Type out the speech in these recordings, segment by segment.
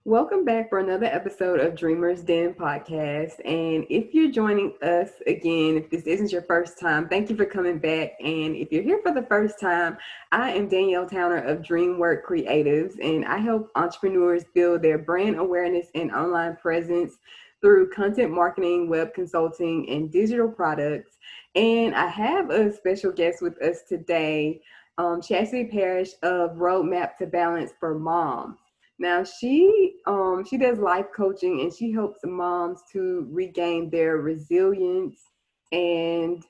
Welcome back for another episode of Dreamers Den podcast. And if you're joining us again, if this isn't your first time, thank you for coming back. And if you're here for the first time, I am Danielle Towner of DreamWork Creatives, and I help entrepreneurs build their brand awareness and online presence through content marketing, web consulting, and digital products. And I have a special guest with us today, Chastity Parrish of Roadmap to Balance for Moms. Now she does life coaching and she helps moms to regain their resilience, and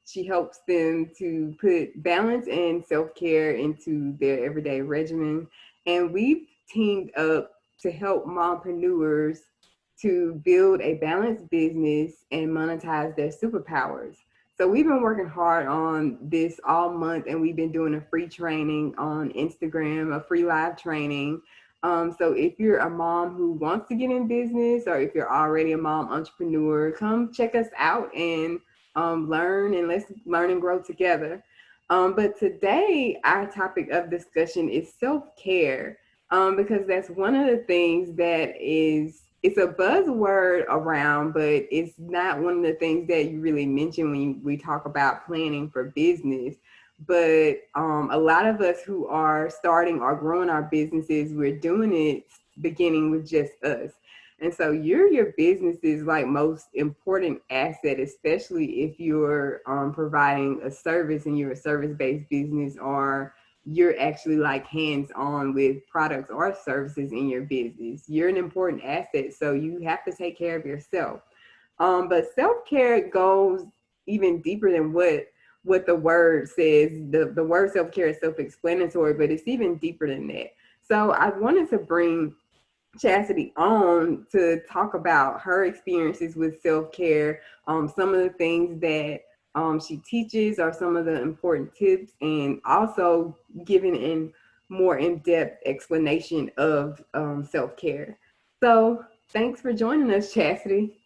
she helps them to put balance and self-care into their everyday regimen. And we've teamed up to help mompreneurs to build a balanced business and monetize their superpowers. So we've been working hard on this all month, and we've been doing a free training on Instagram, a free live training. So if you're a mom who wants to get in business, or if you're already a mom entrepreneur, come check us out and learn, and let's learn and grow together. But today, our topic of discussion is self-care, because that's one of the things that it's a buzzword around, but it's not one of the things that you really mention when we talk about planning for business. But a lot of us who are starting or growing our businesses, we're doing it beginning with just us. And so you're your business's like most important asset, especially if you're providing a service and you're a service-based business, or you're actually like hands-on with products or services in your business. You're an important asset, so you have to take care of yourself. But self-care goes even deeper than what the word says. The word self-care is self-explanatory, but it's even deeper than that. So I wanted to bring Chastity on to talk about her experiences with self-care, some of the things that she teaches are some of the important tips, and also giving in more in-depth explanation of self-care. So thanks for joining us, Chastity.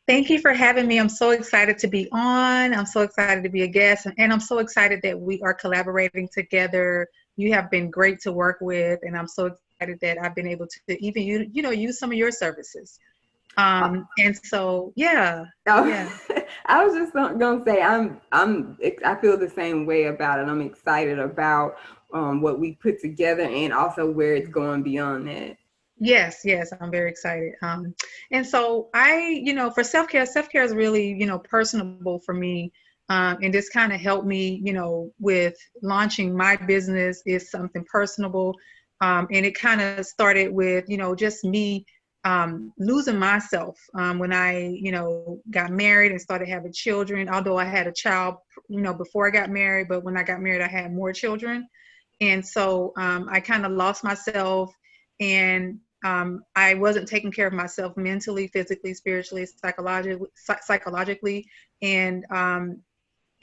Thank you for having me. I'm so excited to be on. I'm so excited to be a guest, and I'm so excited that we are collaborating together. You have been great to work with, and I'm so excited that I've been able to even use some of your services. And so yeah. I was just gonna say I feel the same way about it. I'm excited about what we put together, and also where it's going beyond that. Yes, I'm very excited. And so for self-care is really, personable for me. And this kind of helped me, with launching my business is something personable. And it kind of started with, just me losing myself when I, got married and started having children, although I had a child, before I got married, but when I got married, I had more children. And so I kind of lost myself, and I wasn't taking care of myself mentally, physically, spiritually, psychologically. And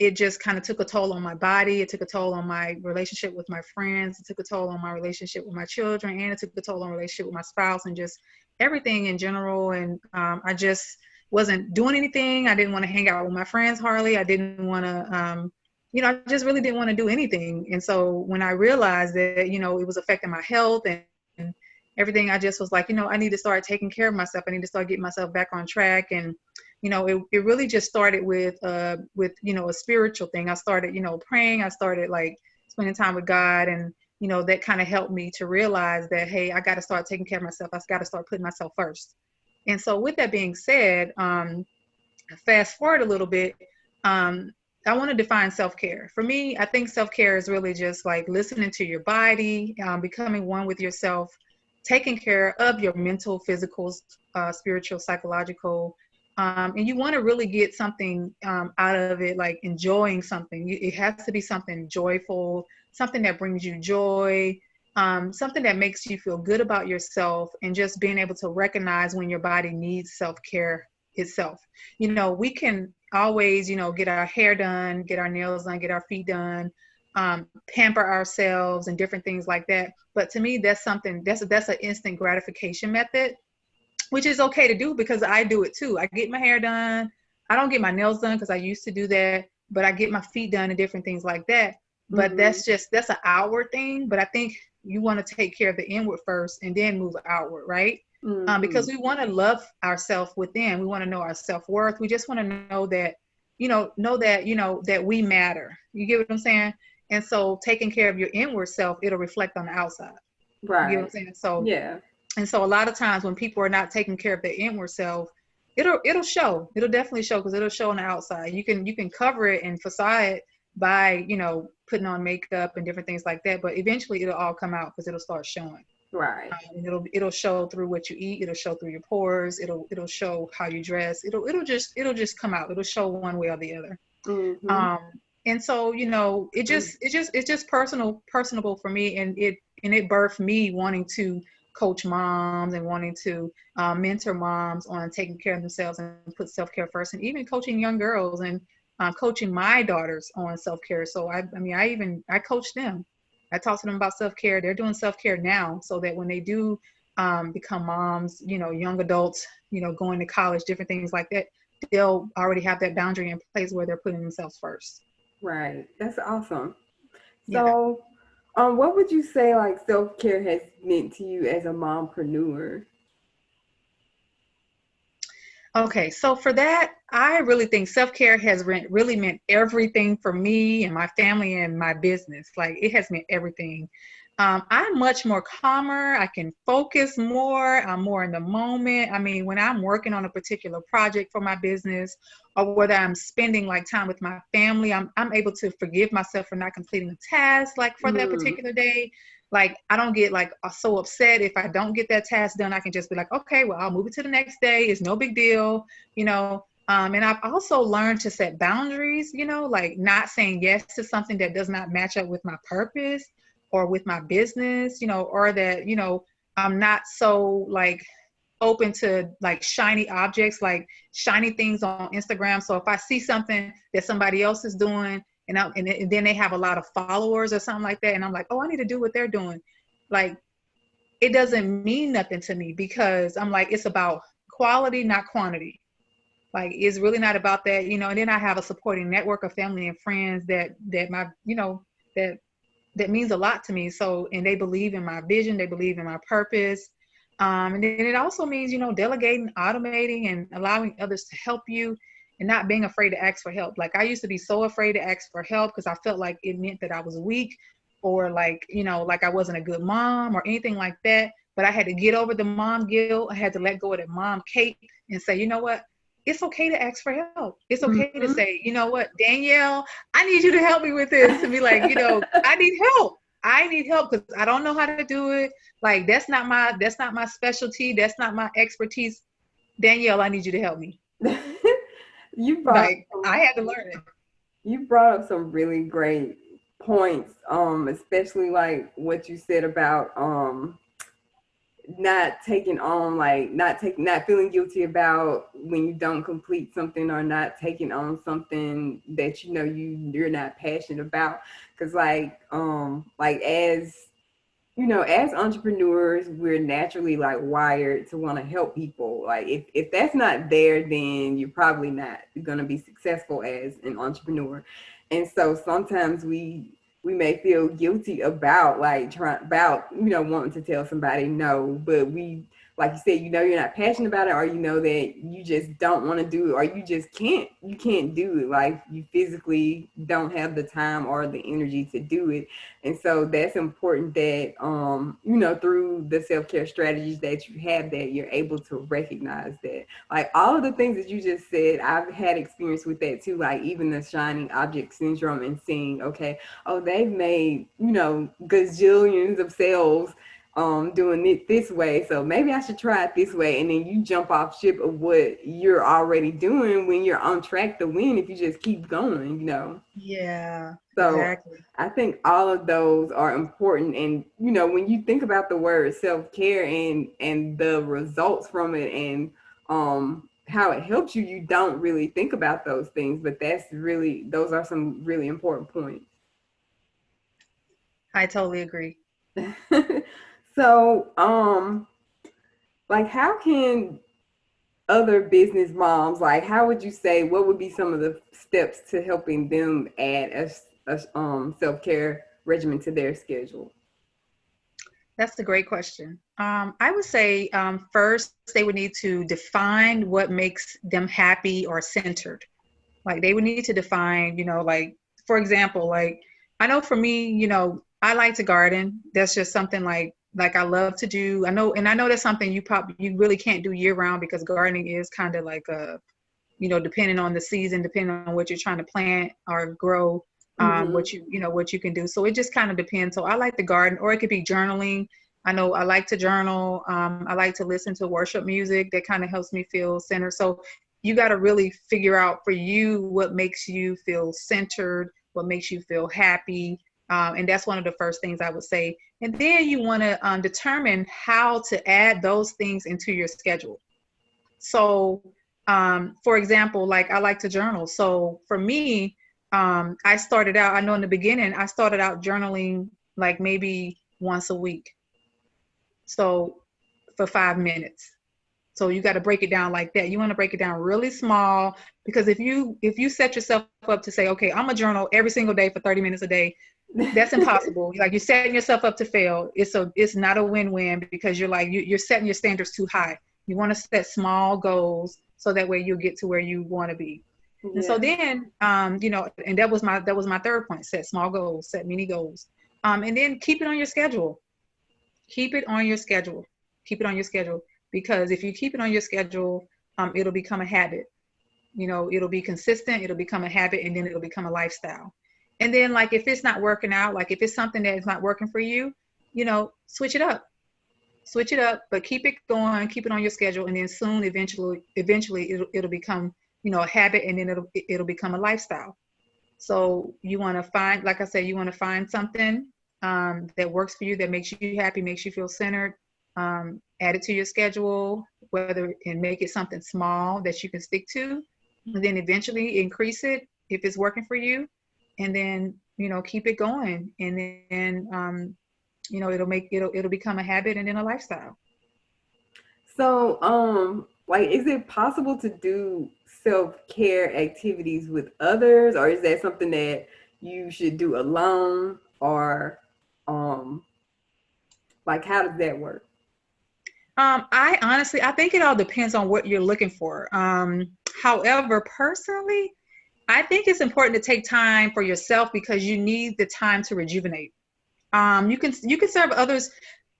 it just kind of took a toll on my body. It took a toll on my relationship with my friends. It took a toll on my relationship with my children, and it took a toll on relationship with my spouse, and just everything in general. And I just wasn't doing anything. I didn't want to hang out with my friends hardly. I didn't want to, I just really didn't want to do anything. And so when I realized that, it was affecting my health and everything, I just was like, I need to start taking care of myself. I need to start getting myself back on track. And it really just started with a spiritual thing. I started, praying. I started like spending time with God, and that kind of helped me to realize that, hey, I got to start taking care of myself. I got to start putting myself first. And so with that being said, fast forward a little bit, I want to define self-care. For me, I think self-care is really just like listening to your body, becoming one with yourself, taking care of your mental, physical, spiritual, psychological. And you want to really get something out of it, like enjoying something. It has to be something joyful, something that brings you joy, something that makes you feel good about yourself, and just being able to recognize when your body needs self-care itself. We can always, get our hair done, get our nails done, get our feet done, pamper ourselves and different things like that. But to me, that's an instant gratification method, which is okay to do because I do it too. I get my hair done. I don't get my nails done because I used to do that, but I get my feet done and different things like that. But that's an hour thing. But I think you want to take care of the inward first and then move outward, right? Because Mm-hmm. we want to love ourselves within. We want to know our self-worth. We just want to know that, that we matter. You get what I'm saying? And so taking care of your inward self, it'll reflect on the outside. You get what I'm Right. saying? So, Yeah. and so a lot of times when people are not taking care of their inward self, it'll show. It'll definitely show, because it'll show on the outside. You can cover it and facade it by, putting on makeup and different things like that. But eventually it'll all come out because it'll start showing. Right. And it'll show through what you eat. It'll show through your pores. It'll show how you dress. It'll just come out. It'll show one way or the other. Mm-hmm. Um, and so, it's just personable for me, and it birthed me wanting to coach moms and wanting to mentor moms on taking care of themselves and put self-care first, and even coaching young girls and coaching my daughters on self-care. So I coach them. I talk to them about self-care. They're doing self-care now, so that when they do become moms, young adults, going to college, different things like that, they'll already have that boundary in place where they're putting themselves first. Right. That's awesome. Yeah. So, what would you say like self-care has meant to you as a mompreneur? Okay, so for that, I really think self-care has really meant everything for me and my family and my business. Like, it has meant everything. I'm much more calmer. I can focus more. I'm more in the moment. I mean, when I'm working on a particular project for my business, or whether I'm spending like time with my family, I'm able to forgive myself for not completing a task like for that Mm, particular day. Like, I don't get like so upset if I don't get that task done. I can just be like, okay, well, I'll move it to the next day. It's no big deal, you know. And I've also learned to set boundaries, like not saying yes to something that does not match up with my purpose or with my business, or that, I'm not so like open to like shiny objects, like shiny things on Instagram. So if I see something that somebody else is doing, and then they have a lot of followers or something like that, and I'm like, oh, I need to do what they're doing. Like, it doesn't mean nothing to me, because I'm like, it's about quality, not quantity. Like, it's really not about that, And then I have a supporting network of family and friends that my, that that means a lot to me. So, and they believe in my vision, they believe in my purpose. And then it also means, delegating, automating, and allowing others to help you, and not being afraid to ask for help. Like, I used to be so afraid to ask for help because I felt like it meant that I was weak, or like, like I wasn't a good mom or anything like that. But I had to get over the mom guilt. I had to let go of the mom cape and say, you know what? It's okay to ask for help. It's okay to mm-hmm. say, you know what, Danielle, I need you to help me with this. To be like, I need help. I need help because I don't know how to do it. Like, that's not my specialty. That's not my expertise. Danielle, I need you to help me. you brought Like, I had to learn it. you brought up some really great points, especially like what you said about not taking on like not feeling guilty about when you don't complete something, or not taking on something that you're not passionate about, because like as as entrepreneurs, we're naturally like wired to want to help people. Like, if that's not there, then you're probably not going to be successful as an entrepreneur. And so sometimes we may feel guilty about like trying about wanting to tell somebody no, but we, like you said, you're not passionate about it, or that you just don't want to do it, or you can't do it, like you physically don't have the time or the energy to do it. And so that's important that through the self-care strategies that you have, that you're able to recognize that, like all of the things that you just said, I've had experience with that too, like even the shining object syndrome, and seeing, okay, oh, they've made gazillions of sales doing it this way, so maybe I should try it this way. And then you jump off ship of what you're already doing when you're on track to win if you just keep going. Yeah, So exactly. I think all of those are important. And when you think about the word self-care and the results from it, and how it helps you, you don't really think about those things, but those are some really important points. I totally agree. So like, how can other business moms, like, how would you say, what would be some of the steps to helping them add a self-care regimen to their schedule? That's a great question. I would say first they would need to define what makes them happy or centered. Like they would need to define, like for example, like I know for me, I like to garden. That's just something like I love to do. I know that's something you really can't do year round because gardening is kind of like depending on the season, depending on what you're trying to plant or grow, Mm-hmm. what you can do. So it just kind of depends. So I like the garden, or it could be journaling. I know I like to journal. I like to listen to worship music. That kind of helps me feel centered. So you got to really figure out for you what makes you feel centered, what makes you feel happy. And that's one of the first things I would say. And then you want to determine how to add those things into your schedule. So, for example, like I like to journal. So for me, I started out, I know in the beginning, I started out journaling like maybe once a week. So for 5 minutes. So you got to break it down like that. You want to break it down really small because if you set yourself up to say, okay, I'm a journal every single day for 30 minutes a day, that's impossible. Like you're setting yourself up to fail. It's not a win-win because you're setting your standards too high. You want to set small goals so that way you'll get to where you want to be. And so Yeah. then, and that was my third point: set small goals, set mini goals, and then keep it on your schedule. Keep it on your schedule. Keep it on your schedule because if you keep it on your schedule, it'll become a habit. It'll be consistent, it'll become a habit, and then it'll become a lifestyle. And then like if it's not working out, like if it's something that is not working for you, switch it up. Switch it up, but keep it going, keep it on your schedule, and then soon eventually it'll become, a habit, and then it'll become a lifestyle. So you want to find, like I said, you want to find something that works for you, that makes you happy, makes you feel centered. Add it to your schedule, and make it something small that you can stick to, and then eventually increase it if it's working for you, and then keep it going, and then it'll become a habit and then a lifestyle. So, like, is it possible to do self-care activities with others, or is that something that you should do alone, or, um, like, how does that work? I think it all depends on what you're looking for. However, personally, I think it's important to take time for yourself because you need the time to rejuvenate. You can serve others.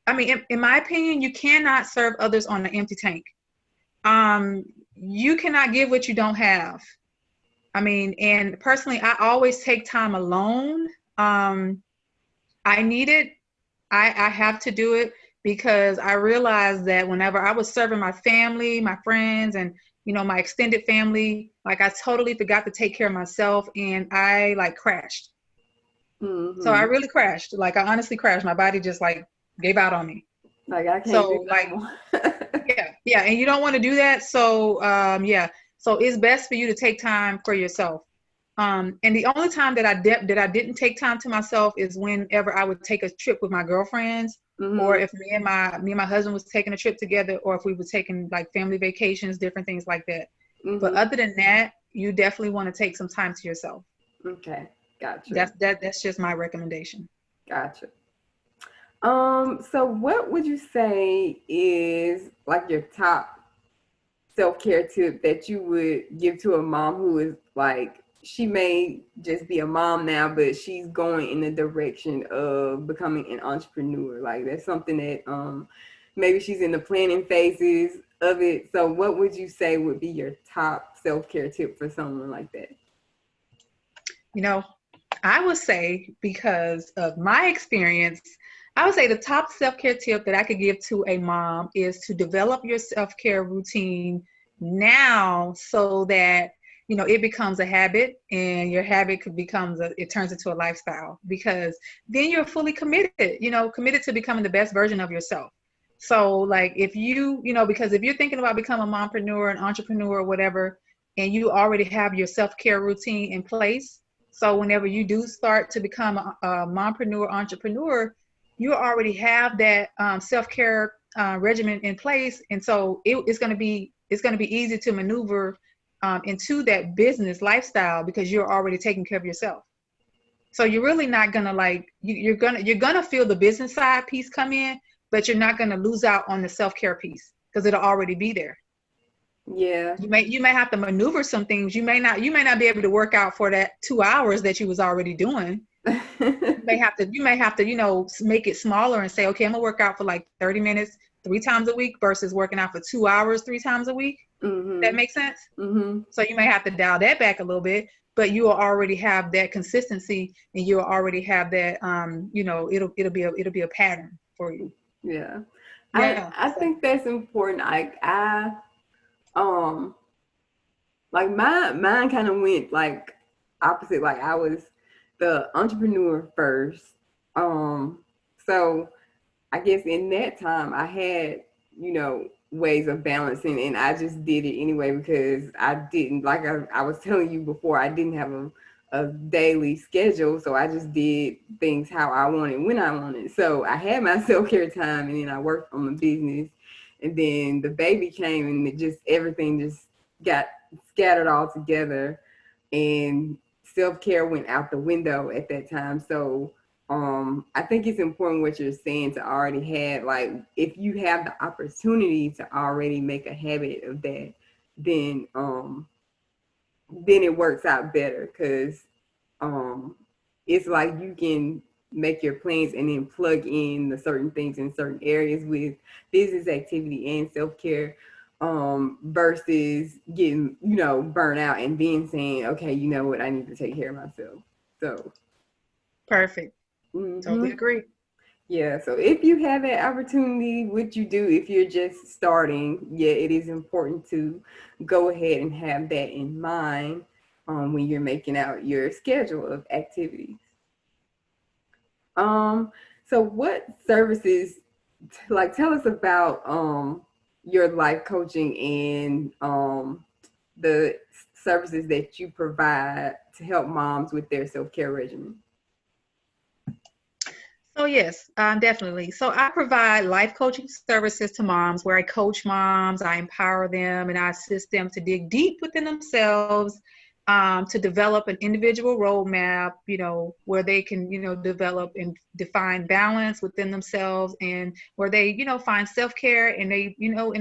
I mean, in my opinion, you cannot serve others on an empty tank. You cannot give what you don't have. I mean, and personally, I always take time alone. I need it. I have to do it because I realized that whenever I was serving my family, my friends, and my extended family, like I totally forgot to take care of myself, and I like crashed. So I Mm-hmm. really crashed. Like I honestly crashed. My body just like gave out on me. Like, I can't do So no like more. yeah, and you don't want to do that. So yeah, so it's best for you to take time for yourself. And the only time that I didn't take time to myself is whenever I would take a trip with my girlfriends, or Mm-hmm. if me and my husband was taking a trip together, or if we were taking like family vacations, different things like that. But Mm-hmm. other than that, you definitely want to take some time to yourself. Okay. Gotcha. That's just my recommendation. Gotcha. So what would you say is like your top self-care tip that you would give to a mom who is like, she may just be a mom now, but she's going in the direction of becoming an entrepreneur? Like, that's something that maybe she's in the planning phases of it. So what would you say would be your top self-care tip for someone like that? You know, I would say, because of my experience, I would say the top self care tip that I could give to a mom is to develop your self care routine now so that it becomes a habit, and your habit it turns into a lifestyle, because then you're fully committed, committed to becoming the best version of yourself. So like if because if you're thinking about becoming a mompreneur, an entrepreneur, or whatever, and you already have your self care routine in place, so whenever you do start to become a mompreneur, entrepreneur, you already have that self-care regimen in place, and so it's going to be easy to maneuver into that business lifestyle because you're already taking care of yourself. So you're really not gonna like you're gonna feel the business side piece come in, but you're not gonna lose out on the self-care piece because it'll already be there. Yeah. You may have to maneuver some things. You may not be able to work out for that 2 hours that you was already doing. You may have to make it smaller and say, okay, I'm gonna work out for like 30 minutes 3 times a week versus working out for 2 hours 3 times a week. That Mhm. makes sense. Mhm. So you may have to dial that back a little bit, but you will already have that consistency, and you'll already have that. It'll be a pattern for you. Yeah. I Yeah. I So think that's important. Um like mine kind of went like opposite. Like I was the entrepreneur first. Um so I guess in that time I had, ways of balancing, and I just did it anyway because I didn't, like I was telling you before, I didn't have a daily schedule. So I just did things how I wanted, when I wanted. So I had my self-care time, and then I worked on the business, and then the baby came, and everything just got scattered all together, and self-care went out the window at that time. So I think it's important what you're saying, to already have, like, if you have the opportunity to already make a habit of that, then it works out better, because um it's like you can make your plans and then plug in the certain things in certain areas with business activity and self-care, versus getting, burnt out and then saying, okay, you know what, I need to take care of myself. So perfect. Totally mhm. agree. Yeah, so if you have that opportunity, what you do if you're just starting, yeah, it is important to go ahead and have that in mind, when you're making out your schedule of activities. Um, so what services, like, tell us about your life coaching and the services that you provide to help moms with their self-care regimen. So yes, definitely. So I provide life coaching services to moms where I coach moms, I empower them, and I assist them to dig deep within themselves, to develop an individual roadmap, where they can, develop and define balance within themselves, and where they, find self-care, and they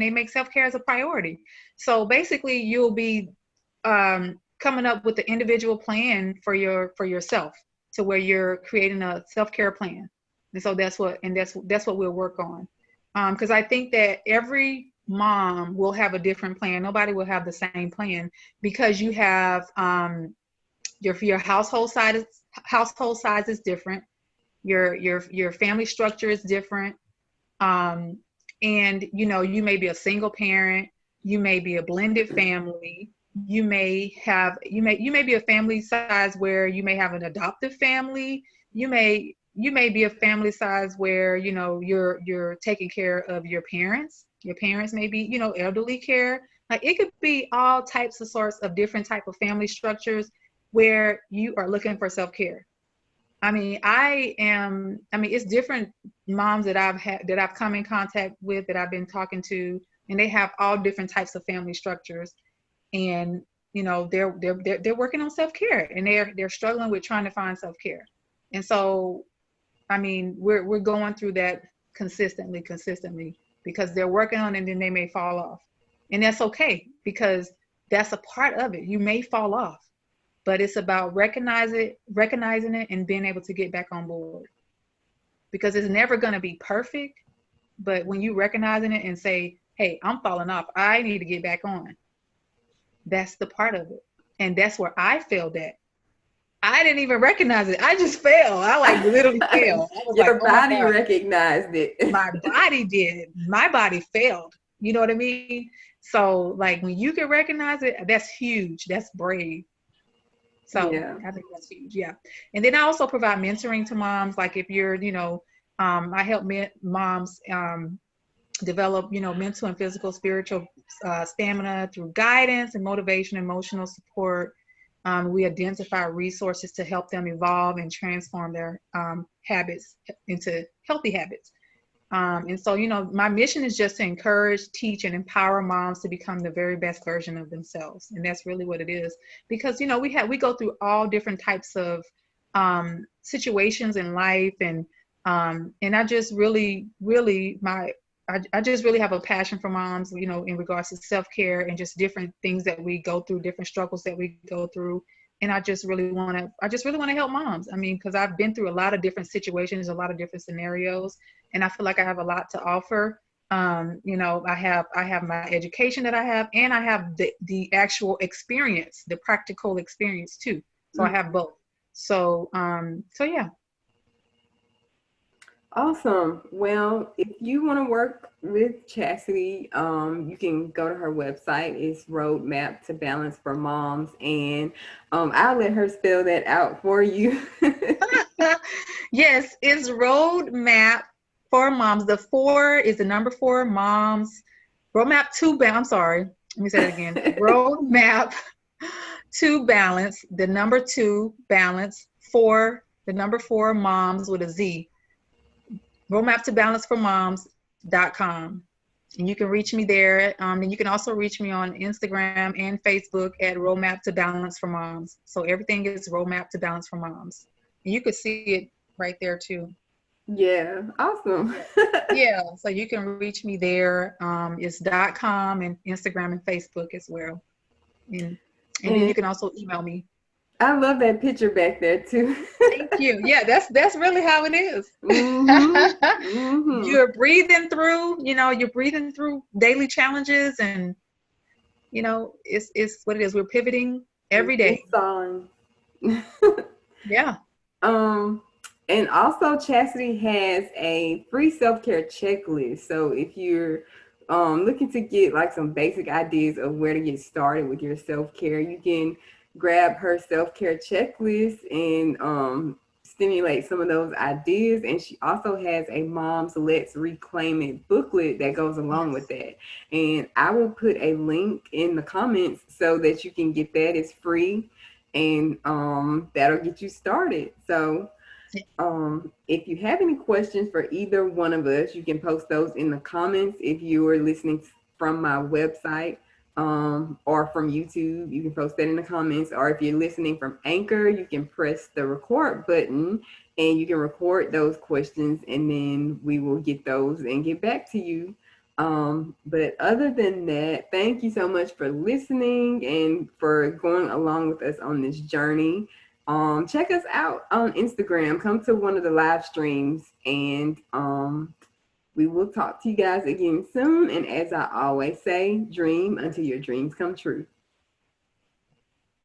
make self-care as a priority. So basically you'll be coming up with the individual plan for yourself, to where you're creating a self-care plan. And so that's what we'll work on. Because I think that every mom will have a different plan. Nobody will have the same plan, because you have your household size is different. Your family structure is different. Um, and you may be a single parent, you may be a blended family, you may be a family size where you may have an adoptive family, you may be a family size where you're taking care of your parents may be elderly care. Like, it could be all types of sorts of different type of family structures where you are looking for self-care. It's different moms that I've come in contact with, that I've been talking to, and they have all different types of family structures. And they're working on self-care, and they're struggling with trying to find self-care. And so, we're going through that consistently, because they're working on it, and then they may fall off. And that's okay, because that's a part of it. You may fall off, but it's about recognizing it and being able to get back on board, because it's never going to be perfect. But when you recognizing it and say, hey, I'm falling off, I need to get back on, that's the part of it. And that's where I failed at. I didn't even recognize it. I just fell. I like literally fell. I was like, Your oh my body God. recognized it. My body did. My body failed. You know what I mean? So, like, when you can recognize it, that's huge. That's brave. So Yeah. I think that's huge. Yeah. And then I also provide mentoring to moms. Like, if you're, I help moms develop, mental and physical, spiritual stamina through guidance and motivation, emotional support. We identify resources to help them evolve and transform their habits into healthy habits. And so, my mission is just to encourage, teach, and empower moms to become the very best version of themselves. And that's really what it is. Because, we go through all different types of situations in life, and I just really, really I just really have a passion for moms, you know, in regards to self-care and just different things that we go through, different struggles that we go through. And I just really want to help moms. I mean, because I've been through a lot of different situations, a lot of different scenarios, and I feel like I have a lot to offer. You know, I have my education that I have, and I have the actual experience, the practical experience too. So I have both. So so yeah. Awesome. Well, if you want to work with Chastity, you can go to her website. It's Roadmap to Balance for Moms, and I'll let her spell that out for you. Yes, it's Roadmap for Moms. The four is the number four, moms. Roadmap to balance. I'm sorry. Let me say that again. Roadmap to balance, the number two, balance, for the number four, moms with a Z. Roadmap to balance for moms.com. And you can reach me there. And you can also reach me on Instagram and Facebook at Roadmap to Balance for Moms. So everything is Roadmap to Balance for Moms. And you could see it right there too. Yeah, awesome. Yeah, so you can reach me there. It's .com and Instagram and Facebook as well. And then you can also email me. I love that picture back there too. Thank you. Yeah, that's really how it is. Mm-hmm. Mm-hmm. You're breathing through, you know, you're breathing through daily challenges, and you know, it's what it is. We're pivoting every day. Yeah. Um, and also Chastity has a free self-care checklist. So if you're looking to get like some basic ideas of where to get started with your self-care, you can grab her self-care checklist and stimulate some of those ideas. And she also has a Mom's Let's Reclaim It booklet that goes along with that. And I will put a link in the comments so that you can get that. It's free, and that'll get you started. So if you have any questions for either one of us, you can post those in the comments. If you are listening from my website or from YouTube, you can post that in the comments. Or if you're listening from Anchor, you can press the record button and you can record those questions, and then we will get those and get back to you. But other than that, thank you so much for listening and for going along with us on this journey. Check us out on Instagram. Come to one of the live streams, and we will talk to you guys again soon. And as I always say, dream until your dreams come true.